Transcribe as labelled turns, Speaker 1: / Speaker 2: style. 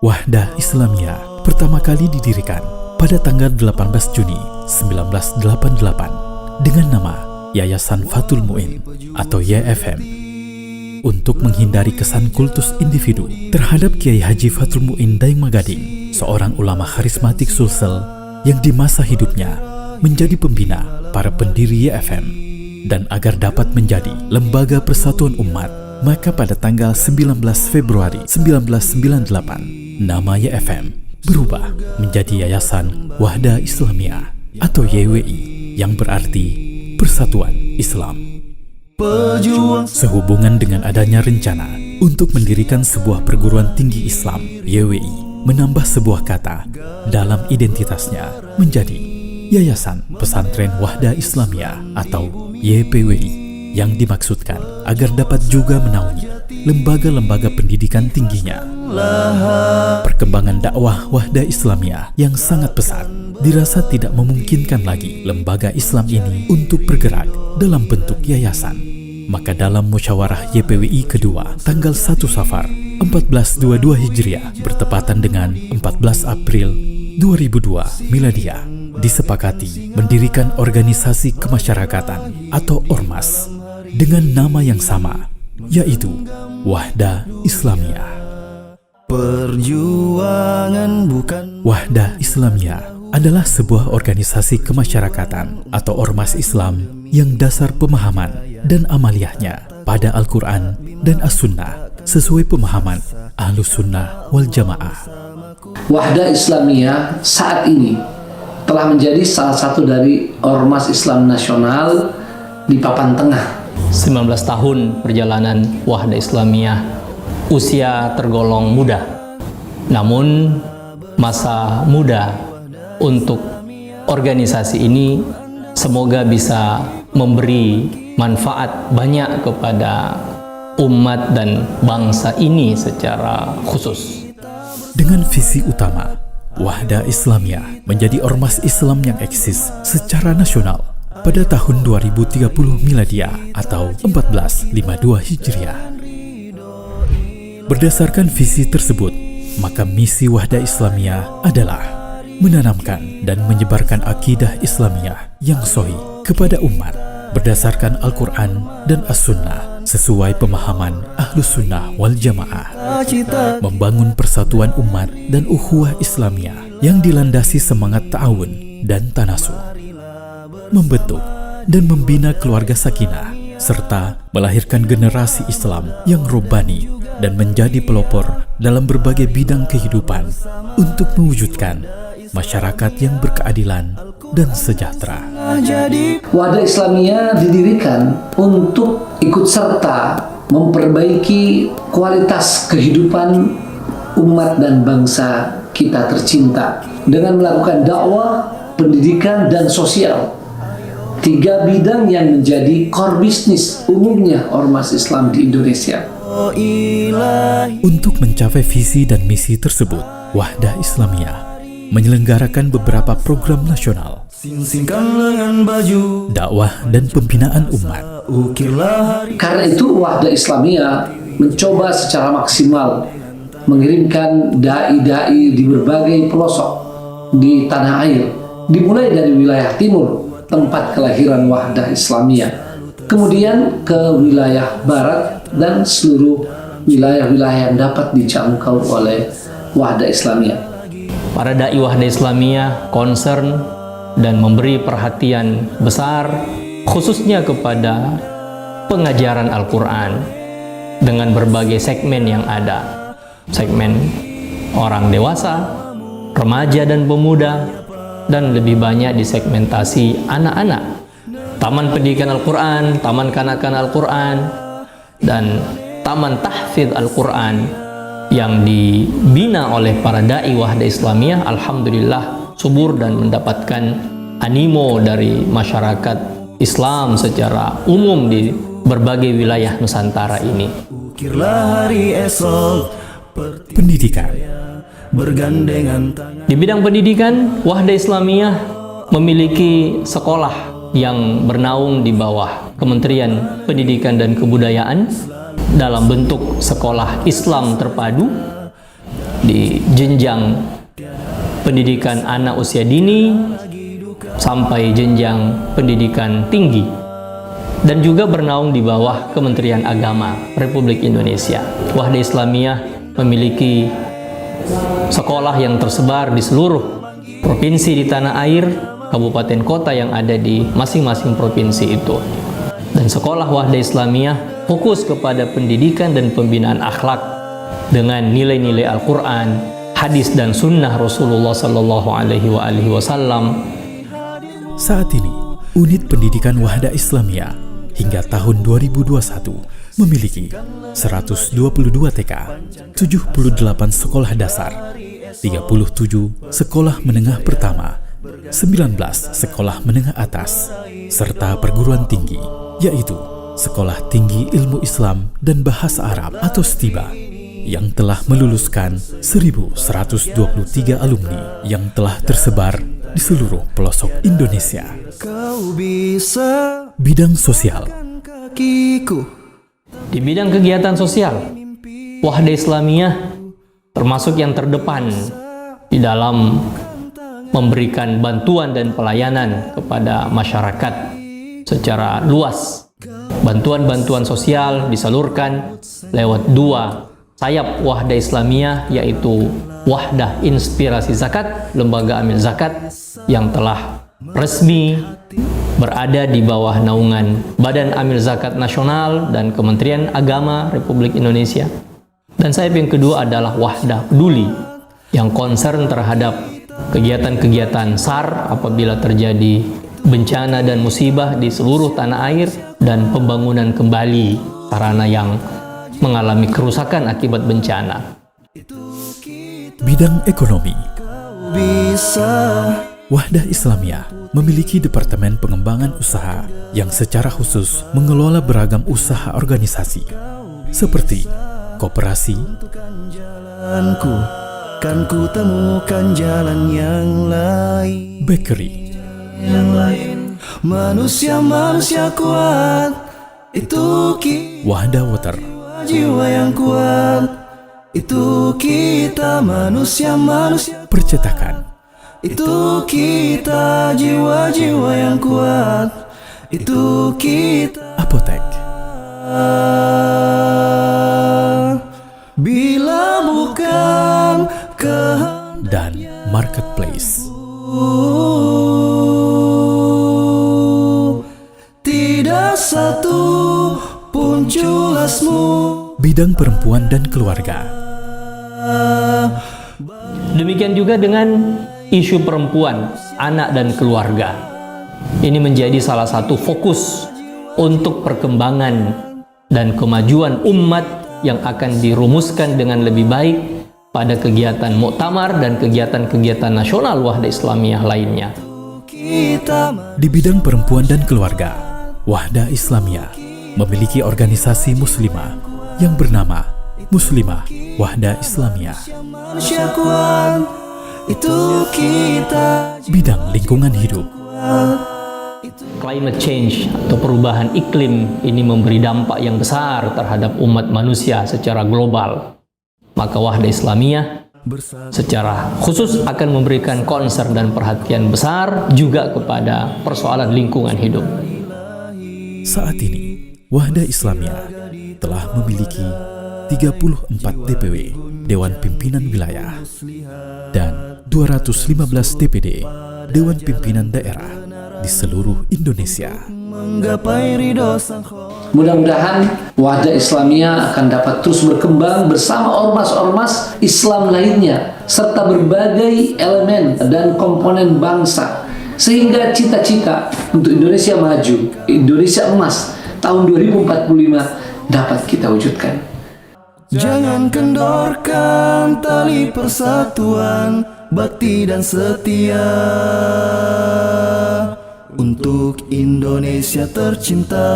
Speaker 1: Wahdah Islamiyah pertama kali didirikan pada tanggal 18 Juni 1988 dengan nama Yayasan Fathul Mu'in atau YFM untuk menghindari kesan kultus individu terhadap Kiai Haji Fathul Mu'in Daeng Magading, seorang ulama karismatik Sulsel yang di masa hidupnya menjadi pembina para pendiri YFM, dan agar dapat menjadi lembaga persatuan umat, maka pada tanggal 19 Februari 1998 nama YFM berubah menjadi Yayasan Wahdah Islamiyah atau YWI yang berarti Persatuan Islam. Sehubungan dengan adanya rencana untuk mendirikan sebuah perguruan tinggi Islam, YWI menambah sebuah kata dalam identitasnya menjadi Yayasan Pesantren Wahdah Islamiyah atau YPWI, yang dimaksudkan agar dapat juga menaungi lembaga-lembaga pendidikan tingginya. Perkembangan dakwah Wahdah Islamiyah yang sangat pesat dirasa tidak memungkinkan lagi lembaga Islam ini untuk bergerak dalam bentuk yayasan. Maka dalam musyawarah YPWI kedua tanggal 1 Safar 1422 Hijriah bertepatan dengan 14 April 2002 Miladiah, disepakati mendirikan organisasi kemasyarakatan atau Ormas dengan nama yang sama, yaitu Wahdah Islamiyah. Perjuangan bukan Wahdah Islamiyah adalah sebuah organisasi kemasyarakatan atau ormas Islam yang dasar pemahaman dan amaliyahnya pada Al-Quran dan As-Sunnah sesuai pemahaman Ahlus Sunnah wal Jamaah.
Speaker 2: Wahdah Islamiyah saat ini telah menjadi salah satu dari ormas Islam nasional di papan tengah.
Speaker 3: 19 tahun perjalanan Wahdah Islamiyah, usia tergolong muda. Namun masa muda untuk organisasi ini semoga bisa memberi manfaat banyak kepada umat dan bangsa ini secara khusus.
Speaker 1: Dengan visi utama, Wahdah Islamiyah menjadi ormas Islam yang eksis secara nasional pada tahun 2030 Miladiah atau 1452 Hijriah. Berdasarkan visi tersebut, maka misi Wahdah Islamiyah adalah menanamkan dan menyebarkan akidah Islamiyah yang sahih kepada umat berdasarkan Al-Quran dan As-Sunnah sesuai pemahaman Ahlus Sunnah wal Jamaah, membangun persatuan umat dan ukhuwah Islamiyah yang dilandasi semangat ta'awun dan tanasuh, membentuk dan membina keluarga sakinah, serta melahirkan generasi Islam yang robbani dan menjadi pelopor dalam berbagai bidang kehidupan untuk mewujudkan masyarakat yang berkeadilan dan sejahtera.
Speaker 2: Wahdah Islamiyah didirikan untuk ikut serta memperbaiki kualitas kehidupan umat dan bangsa kita tercinta dengan melakukan dakwah, pendidikan, dan sosial. 3 bidang yang menjadi core bisnis umumnya ormas Islam di Indonesia.
Speaker 1: Untuk mencapai visi dan misi tersebut, Wahdah Islamiyah menyelenggarakan beberapa program nasional, dakwah dan pembinaan umat.
Speaker 2: Karena itu Wahdah Islamiyah mencoba secara maksimal mengirimkan dai-dai di berbagai pelosok di tanah air, dimulai dari wilayah timur, tempat kelahiran Wahdah Islamiyah, kemudian ke wilayah barat dan seluruh wilayah-wilayah yang dapat dijangkau oleh Wahdah Islamiyah.
Speaker 3: Para dai Wahdah Islamiyah concern dan memberi perhatian besar khususnya kepada pengajaran Al-Quran dengan berbagai segmen yang ada. Segmen orang dewasa, remaja dan pemuda, dan lebih banyak disegmentasi anak-anak. Taman pendidikan Al-Quran, taman kanak-kanak Al-Quran, dan taman tahfidz Al-Quran yang dibina oleh para dai Wahdah Islamiyah, alhamdulillah subur dan mendapatkan animo dari masyarakat Islam secara umum di berbagai wilayah Nusantara ini.
Speaker 1: Pendidikan.
Speaker 3: Di bidang pendidikan, Wahdah Islamiyah memiliki sekolah yang bernaung di bawah Kementerian Pendidikan dan Kebudayaan dalam bentuk sekolah Islam terpadu di jenjang pendidikan anak usia dini sampai jenjang pendidikan tinggi, dan juga bernaung di bawah Kementerian Agama Republik Indonesia. Wahda Islamiyah memiliki sekolah yang tersebar di seluruh provinsi di tanah air, kabupaten kota yang ada di masing-masing provinsi itu. Dan sekolah Wahda Islamiyah fokus kepada pendidikan dan pembinaan akhlak dengan nilai-nilai Al-Quran, hadis dan sunnah Rasulullah Sallallahu Alaihi Wasallam.
Speaker 1: Saat ini, unit pendidikan Wahda Islamiyah hingga tahun 2021 memiliki 122 TK, 78 sekolah dasar, 37 sekolah menengah pertama, 19 sekolah menengah atas, serta perguruan tinggi, yaitu Sekolah Tinggi Ilmu Islam dan Bahasa Arab atau STIBA, yang telah meluluskan 1.123 alumni yang telah tersebar di seluruh pelosok Indonesia. Bidang sosial.
Speaker 3: Di bidang kegiatan sosial, Wahda Islamiyah termasuk yang terdepan di dalam memberikan bantuan dan pelayanan kepada masyarakat secara luas. Bantuan-bantuan sosial disalurkan lewat dua sayap Wahda Islamiyah, yaitu Wahdah Inspirasi Zakat, Lembaga Amil Zakat yang telah resmi berada di bawah naungan Badan Amil Zakat Nasional dan Kementerian Agama Republik Indonesia. Dan sayap yang kedua adalah Wahdah Peduli yang concern terhadap kegiatan-kegiatan SAR apabila terjadi bencana dan musibah di seluruh tanah air dan pembangunan kembali sarana yang mengalami kerusakan akibat bencana.
Speaker 1: Bidang ekonomi. Wahda Islamiyah memiliki Departemen Pengembangan Usaha yang secara khusus mengelola beragam usaha organisasi seperti koperasi, kan ku temukan jalan yang lain, bakery, manusia kuat itu Wahda Water, jiwa yang kuat itu kita manusia percetakan, itu kita jiwa-jiwa yang kuat itu kita apotek. Bila bukan dan marketplace. Tidak satu pun culasmu. Bidang perempuan dan keluarga.
Speaker 3: Demikian juga dengan isu perempuan, anak dan keluarga. Ini menjadi salah satu fokus untuk perkembangan dan kemajuan umat yang akan dirumuskan dengan lebih baik pada kegiatan muktamar dan kegiatan-kegiatan nasional Wahda Islamiyah lainnya.
Speaker 1: Di bidang perempuan dan keluarga, Wahda Islamiyah memiliki organisasi muslimah yang bernama Muslimah Wahda Islamiyah. Bidang lingkungan hidup.
Speaker 3: Climate change atau perubahan iklim ini memberi dampak yang besar terhadap umat manusia secara global. Maka Wahda Islamiyah secara khusus akan memberikan concern dan perhatian besar juga kepada persoalan lingkungan hidup.
Speaker 1: Saat ini, Wahda Islamiyah telah memiliki 34 DPW, Dewan Pimpinan Wilayah, dan 215 DPD, Dewan Pimpinan Daerah di seluruh Indonesia.
Speaker 2: Mudah-mudahan Wahda Islamiyah akan dapat terus berkembang bersama ormas-ormas Islam lainnya serta berbagai elemen dan komponen bangsa, sehingga cita-cita untuk Indonesia maju, Indonesia emas tahun 2045 dapat kita wujudkan.
Speaker 4: Jangan kendorkan tali persatuan, bakti dan setia untuk Indonesia tercinta.